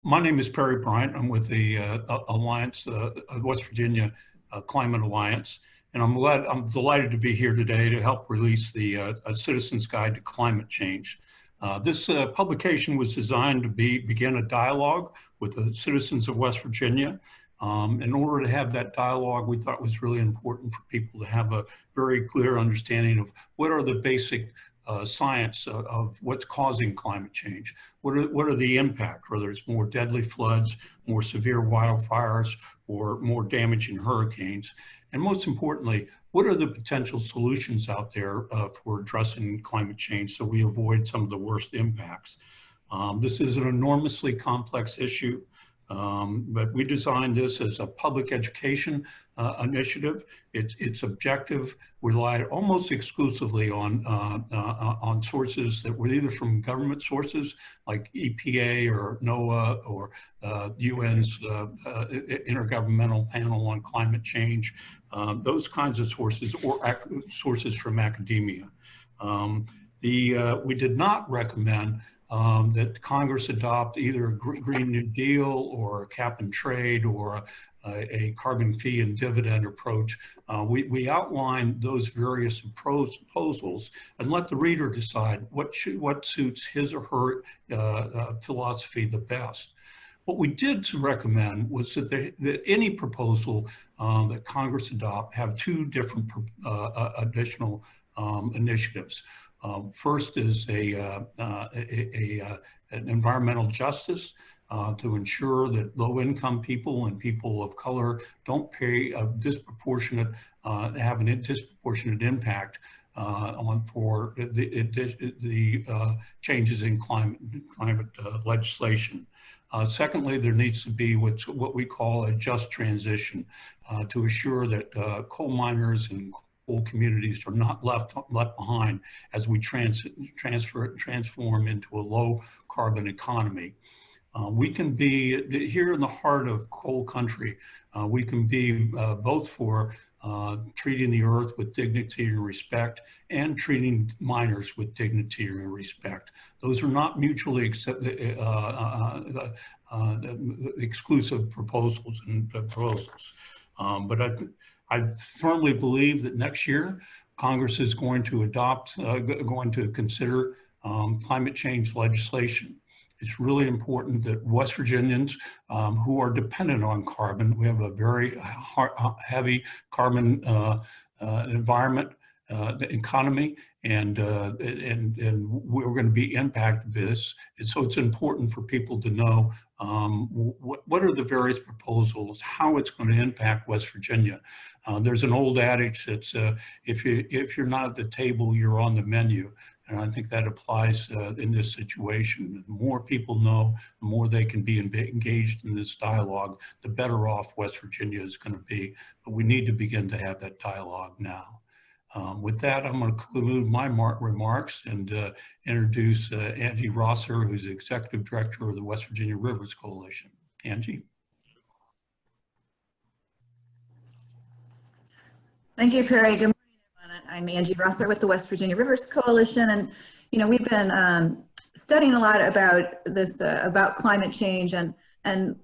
My name is Perry Bryant. I'm with the Alliance, West Virginia Climate Alliance, and I'm delighted to be here today to help release the a Citizen's Guide to Climate Change. This publication was designed to begin a dialogue with the citizens of West Virginia. In order to have that dialogue, we thought it was really important for people to have a very clear understanding of what are the basic science of what's causing climate change. What are the impacts, whether it's more deadly floods, more severe wildfires, or more damaging hurricanes? And most importantly, what are the potential solutions out there for addressing climate change so we avoid some of the worst impacts? This is an enormously complex issue. But we designed this as a public education initiative. Its objective relied almost exclusively on sources that were either from government sources like EPA or NOAA or UN's Intergovernmental Panel on Climate Change, those kinds of sources, or sources from academia. We did not recommend that Congress adopt either a Green New Deal or a cap and trade or a carbon fee and dividend approach. We outlined those various proposals and let the reader decide what suits his or her philosophy the best. What we did recommend was that any proposal that Congress adopt have two different additional initiatives. First is an environmental justice to ensure that low-income people and people of color don't pay a disproportionate, have a disproportionate impact for the changes in climate legislation. Secondly, there needs to be what we call a just transition to assure that coal miners and coal communities are not left behind as we transform into a low carbon economy. We can be here in the heart of coal country. We can be both for treating the earth with dignity and respect and treating miners with dignity and respect. Those are not mutually exclusive proposals and proposals. But I firmly believe that next year, Congress is going to consider climate change legislation. It's really important that West Virginians who are dependent on carbon, we have a very heavy carbon environment, economy, and we're going to be impacted by this. And so it's important for people to know what are the various proposals, how it's going to impact West Virginia. There's an old adage that's if you're not at the table, you're on the menu. And I think that applies in this situation. The more people know, the more they can be engaged in this dialogue, the better off West Virginia is going to be. But we need to begin to have that dialogue now. With that, I'm going to conclude my remarks and introduce Angie Rosser, who's the Executive Director of the West Virginia Rivers Coalition. Angie. Thank you, Perry. Good morning, everyone. I'm Angie Rosser with the West Virginia Rivers Coalition, and we've been studying a lot about this, about climate change and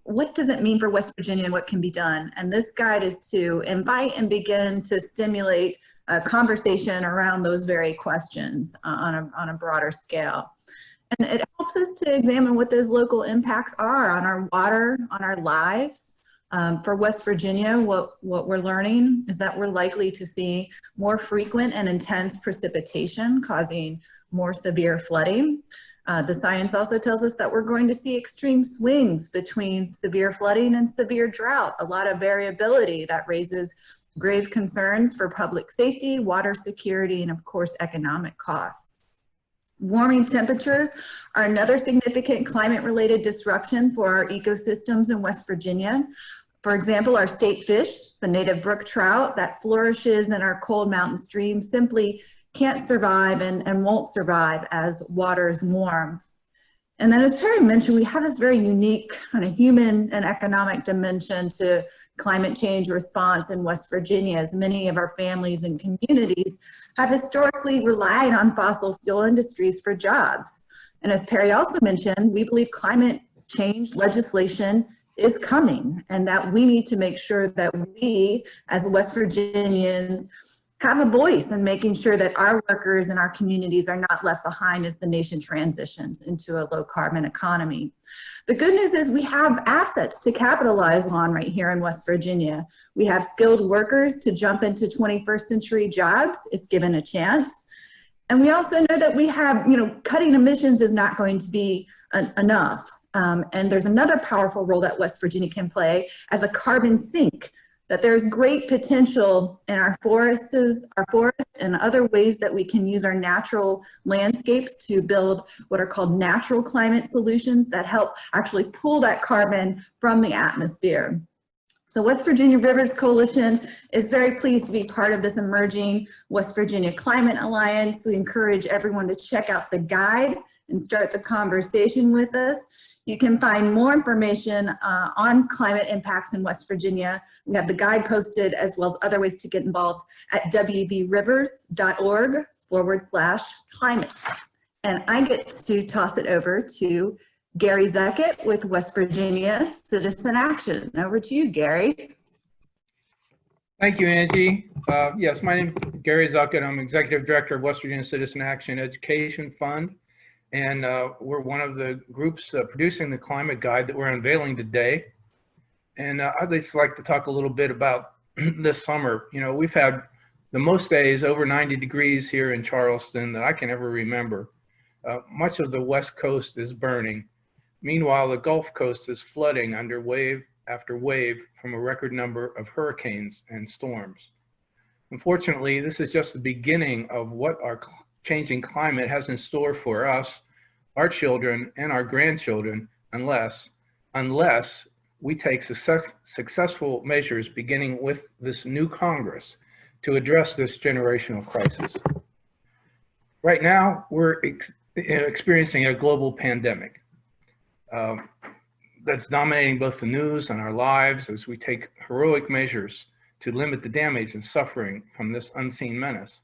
what does it mean for West Virginia and what can be done. And this guide is to invite and begin to stimulate a conversation around those very questions on a broader scale. And it helps us to examine what those local impacts are on our water, on our lives. For West Virginia, what we're learning is that we're likely to see more frequent and intense precipitation causing more severe flooding. The science also tells us that we're going to see extreme swings between severe flooding and severe drought, a lot of variability that raises grave concerns for public safety, water security, and of course, economic costs. Warming temperatures are another significant climate-related disruption for our ecosystems in West Virginia. For example, our state fish, the native brook trout that flourishes in our cold mountain streams, simply can't survive and won't survive as waters warm. And then as Perry mentioned, we have this very unique kind of human and economic dimension to climate change response in West Virginia, as many of our families and communities have historically relied on fossil fuel industries for jobs. And as Perry also mentioned, we believe climate change legislation is coming, and that we need to make sure that we, as West Virginians, have a voice in making sure that our workers and our communities are not left behind as the nation transitions into a low carbon economy. The good news is we have assets to capitalize on right here in West Virginia. We have skilled workers to jump into 21st century jobs if given a chance. And we also know that we have, cutting emissions is not going to be enough. And there's another powerful role that West Virginia can play as a carbon sink, that there's great potential in our forests and other ways that we can use our natural landscapes to build what are called natural climate solutions that help actually pull that carbon from the atmosphere. So West Virginia Rivers Coalition is very pleased to be part of this emerging West Virginia Climate Alliance. We encourage everyone to check out the guide and start the conversation with us. You can find more information on climate impacts in West Virginia. We have the guide posted as well as other ways to get involved at wvrivers.org/climate. And I get to toss it over to Gary Zucker with West Virginia Citizen Action. Over to you, Gary. Thank you, Angie. Yes, my name is Gary Zucker. I'm Executive Director of West Virginia Citizen Action Education Fund. And we're one of the groups producing the climate guide that we're unveiling today. And I'd just like to talk a little bit about this summer. We've had the most days over 90 degrees here in Charleston that I can ever remember. Much of the West Coast is burning. Meanwhile, the Gulf Coast is flooding under wave after wave from a record number of hurricanes and storms. Unfortunately, this is just the beginning of what our changing climate has in store for us, our children, and our grandchildren, unless we take successful measures beginning with this new Congress to address this generational crisis. Right now, we're experiencing a global pandemic that's dominating both the news and our lives as we take heroic measures to limit the damage and suffering from this unseen menace.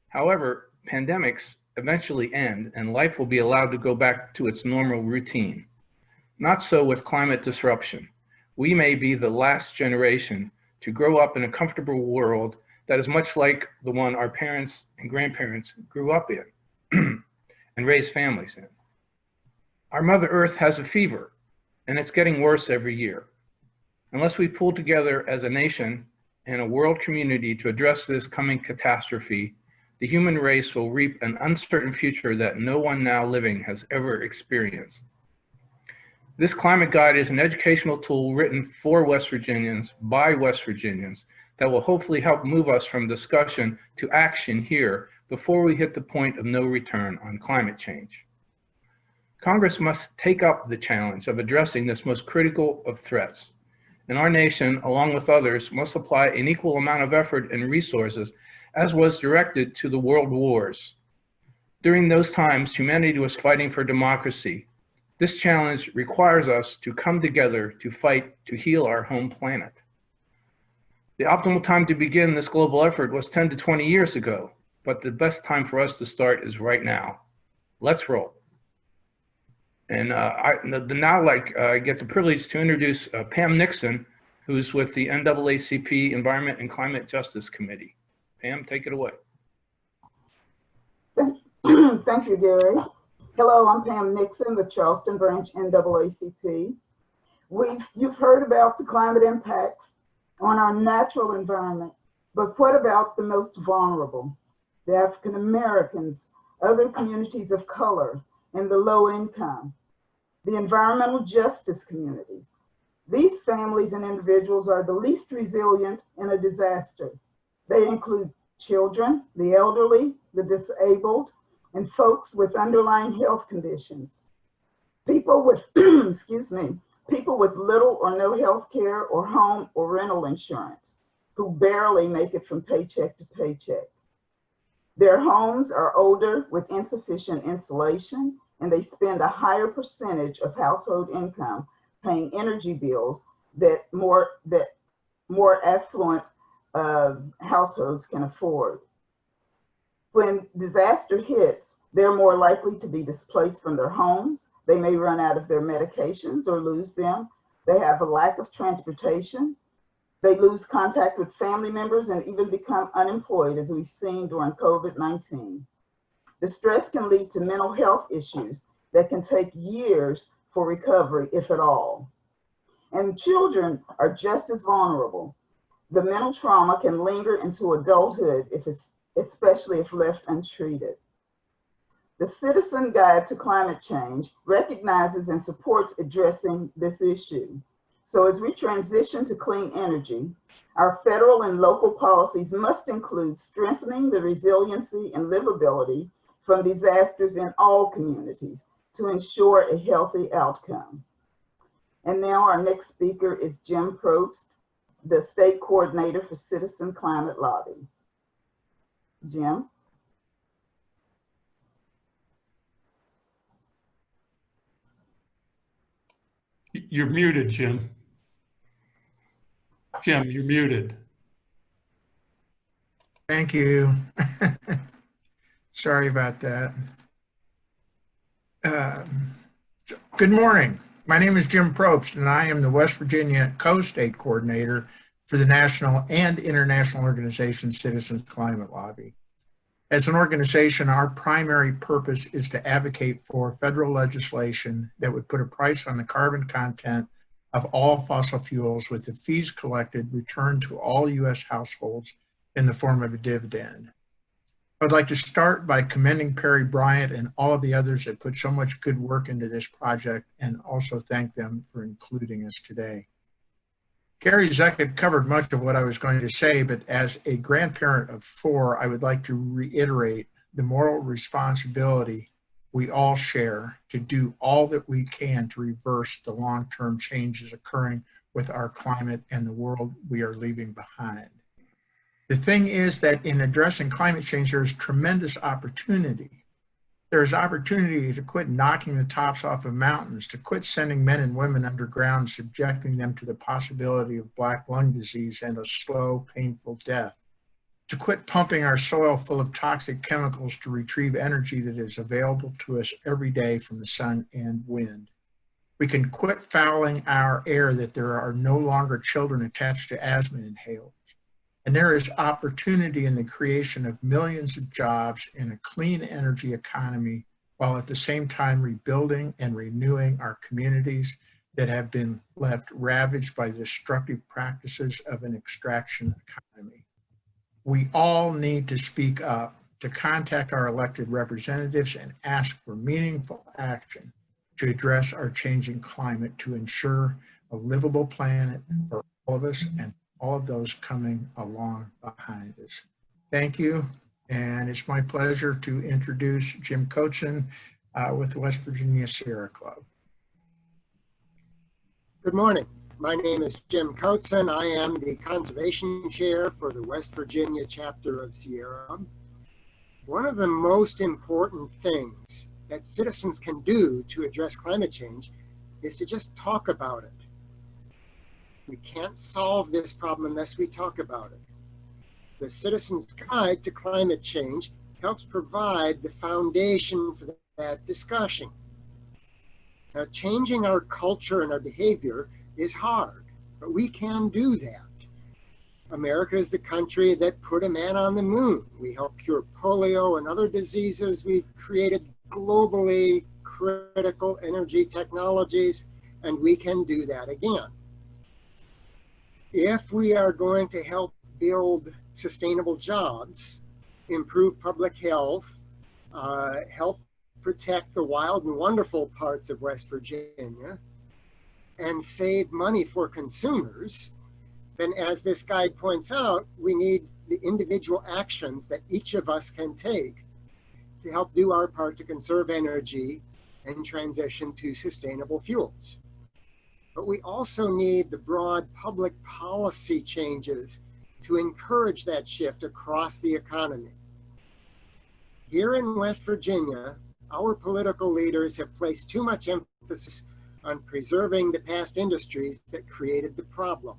However, pandemics eventually end and life will be allowed to go back to its normal routine. Not so with climate disruption. We may be the last generation to grow up in a comfortable world that is much like the one our parents and grandparents grew up in and raised families in. Our Mother Earth has a fever, and it's getting worse every year. Unless we pull together as a nation and a world community to address this coming catastrophe, the human race will reap an uncertain future that no one now living has ever experienced. This climate guide is an educational tool written for West Virginians by West Virginians that will hopefully help move us from discussion to action here before we hit the point of no return on climate change. Congress must take up the challenge of addressing this most critical of threats, and our nation, along with others, must apply an equal amount of effort and resources as was directed to the world wars. During those times, humanity was fighting for democracy. This challenge requires us to come together to fight to heal our home planet. The optimal time to begin this global effort was 10 to 20 years ago, but the best time for us to start is right now. Let's roll. And I get the privilege to introduce Pam Nixon, who's with the NAACP Environment and Climate Justice Committee. Pam, take it away. Thank you, Gary. Hello, I'm Pam Nixon with Charleston Branch NAACP. You've heard about the climate impacts on our natural environment, but what about the most vulnerable, the African Americans, other communities of color, and the low income, the environmental justice communities? These families and individuals are the least resilient in a disaster. They include children, the elderly, the disabled, and folks with underlying health conditions. People with, people with little or no health care or home or rental insurance who barely make it from paycheck to paycheck. Their homes are older with insufficient insulation, and they spend a higher percentage of household income paying energy bills that more affluent households can afford. When disaster hits, They're more likely to be displaced from their homes. They may run out of their medications or lose them. They have a lack of transportation. They lose contact with family members and even become unemployed, as we've seen during COVID-19. The stress can lead to mental health issues that can take years for recovery, if at all. And children are just as vulnerable. The mental trauma can linger into adulthood, especially if left untreated. The Citizen Guide to Climate Change recognizes and supports addressing this issue. So as we transition to clean energy, our federal and local policies must include strengthening the resiliency and livability from disasters in all communities to ensure a healthy outcome. And now our next speaker is Jim Probst, the State Coordinator for Citizen Climate Lobby. Jim? You're muted, Jim. Jim, you're muted. Thank you. Sorry about that. Good morning. My name is Jim Probst, and I am the West Virginia Co-State Coordinator for the national and international organization Citizens Climate Lobby. As an organization, our primary purpose is to advocate for federal legislation that would put a price on the carbon content of all fossil fuels, with the fees collected returned to all U.S. households in the form of a dividend. I'd like to start by commending Perry Bryant and all of the others that put so much good work into this project, and also thank them for including us today. Gary Zucker covered much of what I was going to say, but as a grandparent of 4, I would like to reiterate the moral responsibility we all share to do all that we can to reverse the long-term changes occurring with our climate and the world we are leaving behind. The thing is that in addressing climate change, there is tremendous opportunity. There is opportunity to quit knocking the tops off of mountains, to quit sending men and women underground, subjecting them to the possibility of black lung disease and a slow, painful death, to quit pumping our soil full of toxic chemicals to retrieve energy that is available to us every day from the sun and wind. We can quit fouling our air, that there are no longer children attached to asthma inhalers. And there is opportunity in the creation of millions of jobs in a clean energy economy, while at the same time rebuilding and renewing our communities that have been left ravaged by the destructive practices of an extraction economy. We all need to speak up, to contact our elected representatives and ask for meaningful action to address our changing climate, to ensure a livable planet for all of us and all of those coming along behind us. Thank you, and it's my pleasure to introduce Jim Cotson with the West Virginia Sierra Club. Good morning. My name is Jim Cotson. I am the Conservation Chair for the West Virginia chapter of Sierra. One of the most important things that citizens can do to address climate change is to just talk about it. We can't solve this problem unless we talk about it. The Citizens Guide to Climate Change helps provide the foundation for that discussion. Now, changing our culture and our behavior is hard, but we can do that. America is the country that put a man on the moon. We helped cure polio and other diseases. We've created globally critical energy technologies, and we can do that again. If we are going to help build sustainable jobs, improve public health, help protect the wild and wonderful parts of West Virginia, and save money for consumers, then as this guide points out, we need the individual actions that each of us can take to help do our part to conserve energy and transition to sustainable fuels. But we also need the broad public policy changes to encourage that shift across the economy. Here in West Virginia, our political leaders have placed too much emphasis on preserving the past industries that created the problem.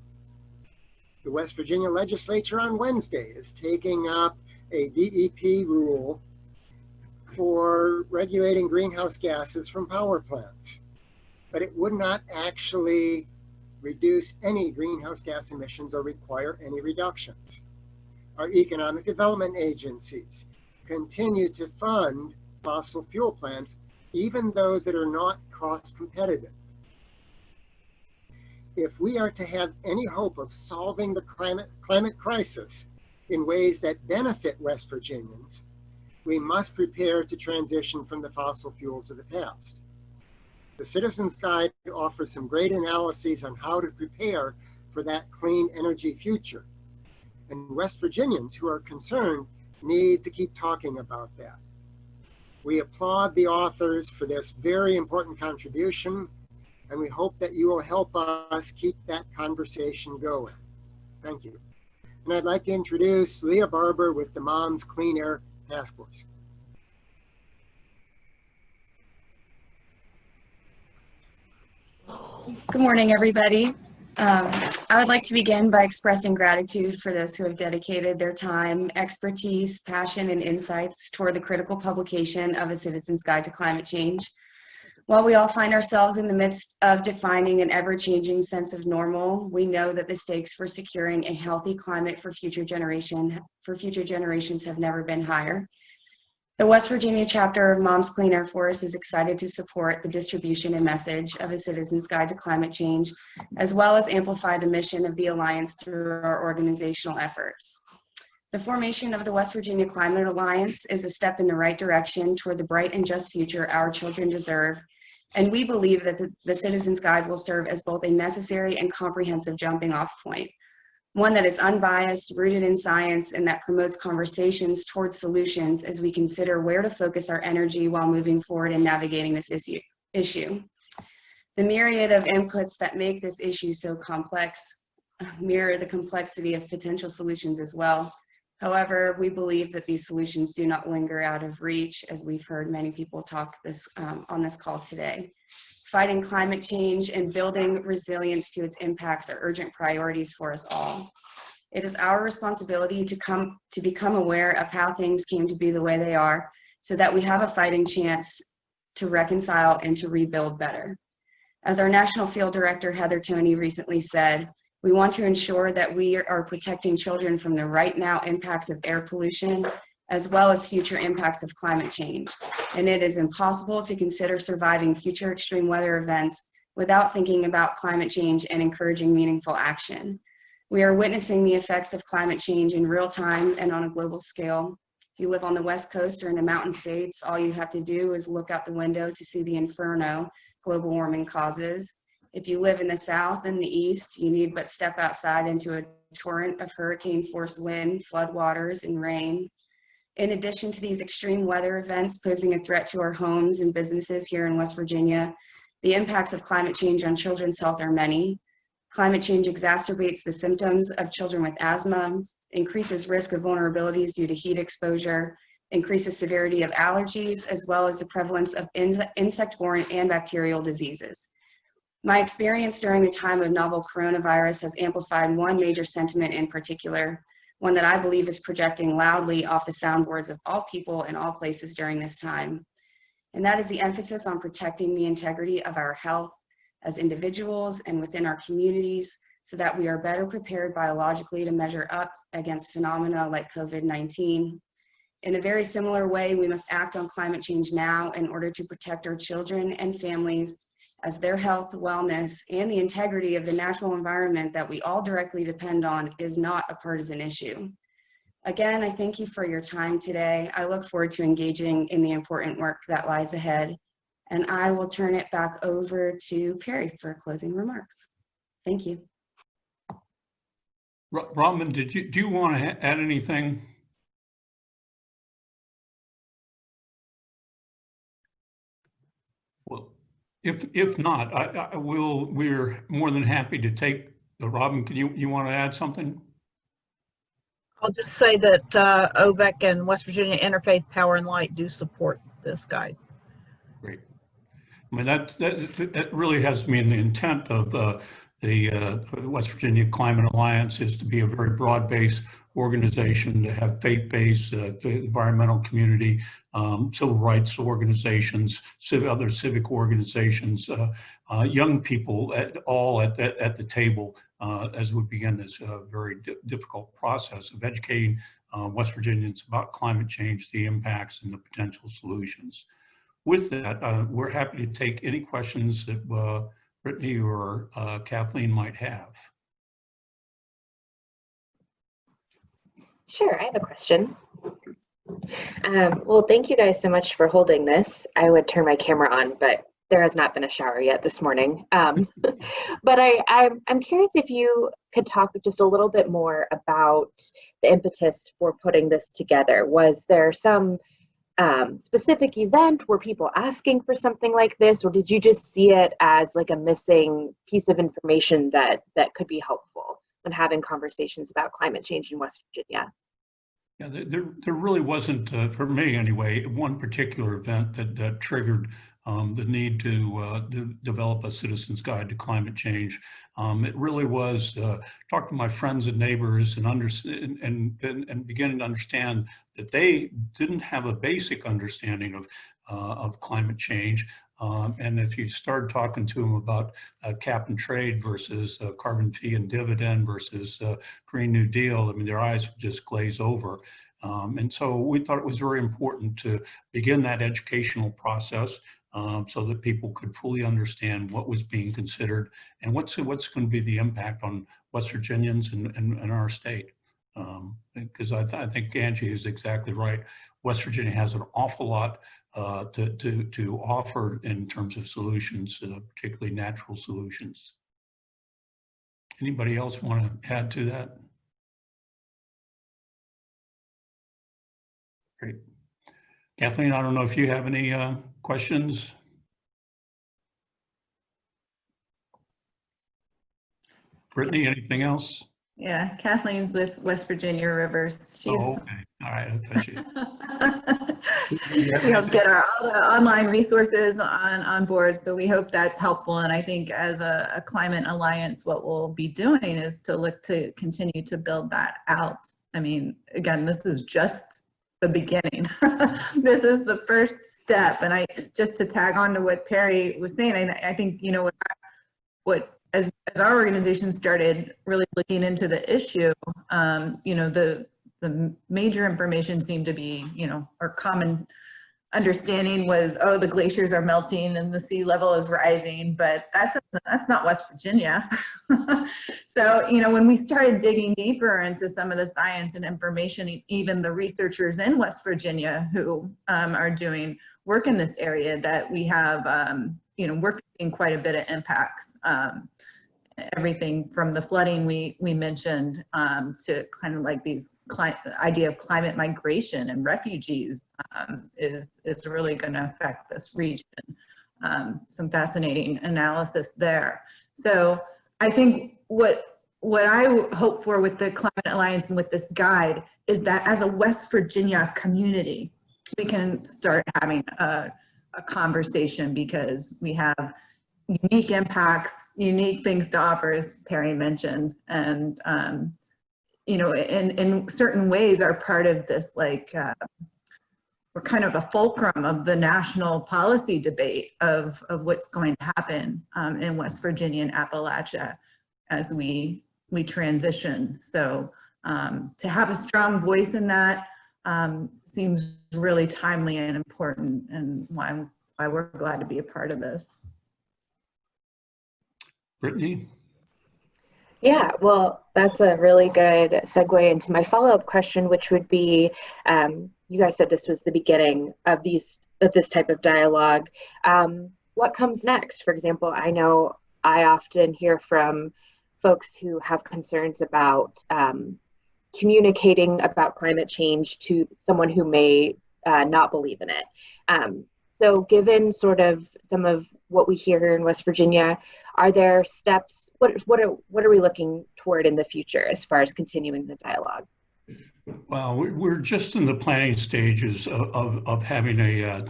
The West Virginia legislature on Wednesday is taking up a DEP rule for regulating greenhouse gases from power plants, but it would not actually reduce any greenhouse gas emissions or require any reductions. Our economic development agencies continue to fund fossil fuel plants, even those that are not cost competitive. If we are to have any hope of solving the climate crisis in ways that benefit West Virginians, we must prepare to transition from the fossil fuels of the past. The Citizens Guide offers some great analyses on how to prepare for that clean energy future. And West Virginians who are concerned need to keep talking about that. We applaud the authors for this very important contribution, and we hope that you will help us keep that conversation going. Thank you. And I'd like to introduce Leah Barber with the Moms Clean Air Task Force. Good morning, everybody. I would like to begin by expressing gratitude for those who have dedicated their time, expertise, passion, and insights toward the critical publication of A Citizen's Guide to Climate Change. While we all find ourselves in the midst of defining an ever-changing sense of normal, we know that the stakes for securing a healthy climate for future generations have never been higher. The West Virginia chapter of Moms Clean Air Force is excited to support the distribution and message of A Citizen's Guide to Climate Change, as well as amplify the mission of the Alliance through our organizational efforts. The formation of the West Virginia Climate Alliance is a step in the right direction toward the bright and just future our children deserve, and we believe that the Citizen's Guide will serve as both a necessary and comprehensive jumping-off point, one that is unbiased, rooted in science, and that promotes conversations towards solutions as we consider where to focus our energy while moving forward and navigating this issue. The myriad of inputs that make this issue so complex mirror the complexity of potential solutions as well. However, we believe that these solutions do not linger out of reach, as we've heard many people talk on this call today. Fighting climate change and building resilience to its impacts are urgent priorities for us all. It is our responsibility to become aware of how things came to be the way they are, so that we have a fighting chance to reconcile and to rebuild better. As our National Field Director, Heather Toney, recently said, we want to ensure that we are protecting children from the right now impacts of air pollution, as well as future impacts of climate change. And it is impossible to consider surviving future extreme weather events without thinking about climate change and encouraging meaningful action. We are witnessing the effects of climate change in real time and on a global scale. If you live on the West Coast or in the mountain states, all you have to do is look out the window to see the inferno global warming causes. If you live in the South and the East, you need but step outside into a torrent of hurricane-force wind, floodwaters, and rain. In addition to these extreme weather events posing a threat to our homes and businesses here in West Virginia, the impacts of climate change on children's health are many. Climate change exacerbates the symptoms of children with asthma, increases risk of vulnerabilities due to heat exposure, increases severity of allergies, as well as the prevalence of insect-borne and bacterial diseases. My experience during the time of novel coronavirus has amplified one major sentiment in particular, one that I believe is projecting loudly off the soundboards of all people in all places during this time. And that is the emphasis on protecting the integrity of our health as individuals and within our communities, so that we are better prepared biologically to measure up against phenomena like COVID-19. In a very similar way, we must act on climate change now in order to protect our children and families, as their health, wellness, and the integrity of the natural environment that we all directly depend on is not a partisan issue. Again, I thank you for your time today. I look forward to engaging in the important work that lies ahead. And I will turn it back over to Perry for closing remarks. Thank you. Robin, do you want to add anything? Well, if not, we're more than happy to take. Robin, can you want to add something? I'll just say that OVEC and West Virginia Interfaith Power and Light do support this guide. Great. I mean, that really has to mean the intent of the West Virginia Climate Alliance is to be a very broad-based organization, to have faith-based, the environmental community, civil rights organizations, other civic organizations, young people all at the table as we begin this very difficult process of educating West Virginians about climate change, the impacts, and the potential solutions. With that, we're happy to take any questions that Brittany or Kathleen might have. Sure, I have a question. Well, thank you guys so much for holding this. I would turn my camera on, but there has not been a shower yet this morning. But I'm curious if you could talk just a little bit more about the impetus for putting this together. Was there some specific event? Were people asking for something like this, or did you just see it as like a missing piece of information that could be helpful when having conversations about climate change in West Virginia? Yeah, there really wasn't, for me anyway, one particular event that triggered the need to develop a citizen's guide to climate change. It really was talk to my friends and neighbors and beginning to understand that they didn't have a basic understanding of climate change. And if you start talking to them about cap and trade versus carbon fee and dividend versus Green New Deal, I mean, their eyes would just glaze over. And so we thought it was very important to begin that educational process so that people could fully understand what was being considered and what's going to be the impact on West Virginians and our state. Because I think Angie is exactly right. West Virginia has an awful lot to offer in terms of solutions, particularly natural solutions. Anybody else want to add to that? Great. Kathleen, I don't know if you have any questions. Brittany, anything else? Yeah, Kathleen's with West Virginia Rivers. She's Oh, okay. All right. I thought you. we hope get all the online resources on board. So we hope that's helpful. And I think as a climate alliance, what we'll be doing is to look to continue to build that out. I mean, again, this is just the beginning. This is the first step. And I just to tag on to what Perry was saying, I think, you know, what as our organization started really looking into the issue, you know, the major information seemed to be, you know, our common understanding was, oh, the glaciers are melting and the sea level is rising, but that's not West Virginia. So, you know, when we started digging deeper into some of the science and information, even the researchers in West Virginia who are doing work in this area, that we have, you know, we're facing quite a bit of impacts. Everything from the flooding we mentioned to kind of like these idea of climate migration and refugees is really going to affect this region. Some fascinating analysis there. So I think what I hope for with the Climate Alliance and with this guide is that as a West Virginia community, we can start having a conversation, because we have unique impacts, unique things to offer, as Perry mentioned, and you know, in certain ways are part of this, like we're kind of a fulcrum of the national policy debate of what's going to happen in West Virginia and Appalachia as we transition. So to have a strong voice in that seems really timely and important, and why we're glad to be a part of this. Brittany? Yeah, well, that's a really good segue into my follow-up question, which would be, you guys said this was the beginning of this type of dialogue. What comes next? For example, I know I often hear from folks who have concerns about communicating about climate change to someone who may not believe in it. So given sort of some of what we hear here in West Virginia, are there steps, what are we looking toward in the future as far as continuing the dialogue? Well, we're just in the planning stages of having a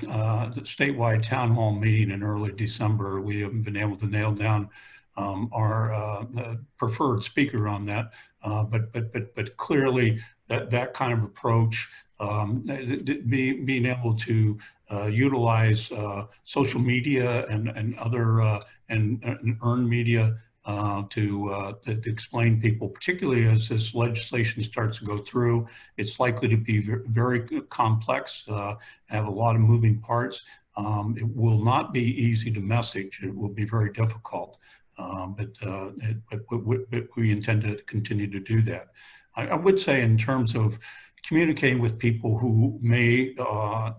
statewide town hall meeting in early December. We haven't been able to nail down our preferred speaker on that, but clearly that kind of approach, being able to utilize social media and other and earned media to explain people, particularly as this legislation starts to go through. It's likely to be very complex, have a lot of moving parts. It will not be easy to message. It will be very difficult, but we intend to continue to do that. I would say in terms of communicating with people who may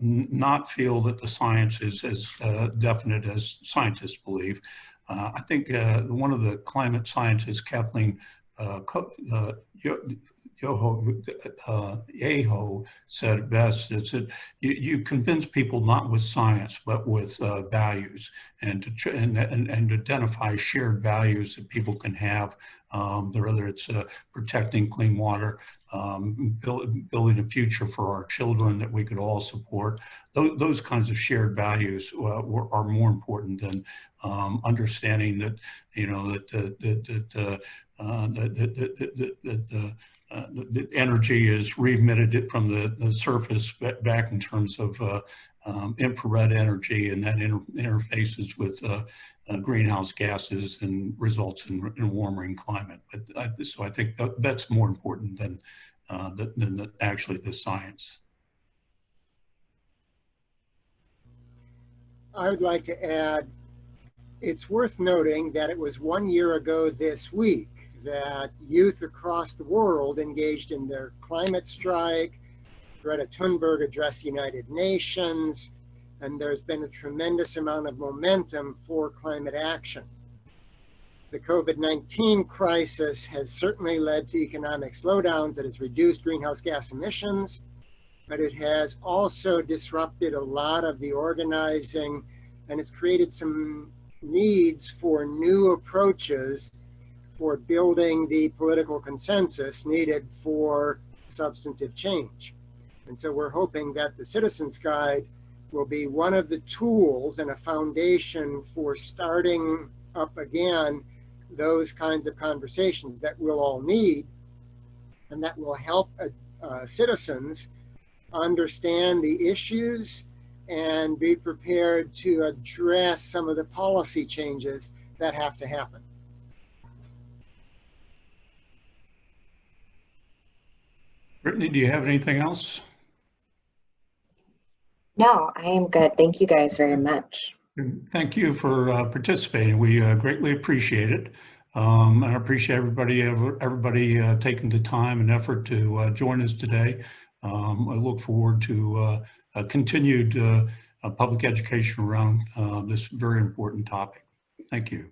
not feel that the science is as definite as scientists believe. I think one of the climate scientists, Kathleen Yeho, said best, is that you convince people not with science, but with values, and to identify shared values that people can have, whether it's protecting clean water, building a future for our children that we could all support. Those kinds of shared values are more important than understanding that, you know, the energy is re-emitted from the surface back in terms of infrared energy, and that interfaces with greenhouse gases and results in warming climate. But so I think that's more important than actually the science. I would like to add, it's worth noting that it was 1 year ago this week that youth across the world engaged in their climate strike. Greta Thunberg addressed the United Nations, and there's been a tremendous amount of momentum for climate action. The COVID-19 crisis has certainly led to economic slowdowns that has reduced greenhouse gas emissions, but it has also disrupted a lot of the organizing, and it's created some needs for new approaches for building the political consensus needed for substantive change. And so we're hoping that the Citizens Guide will be one of the tools and a foundation for starting up again those kinds of conversations that we'll all need, and that will help citizens understand the issues and be prepared to address some of the policy changes that have to happen. Brittany, do you have anything else? No, I am good. Thank you guys very much. Thank you for participating. We greatly appreciate it. And I appreciate everybody taking the time and effort to join us today. I look forward to continued public education around this very important topic. Thank you.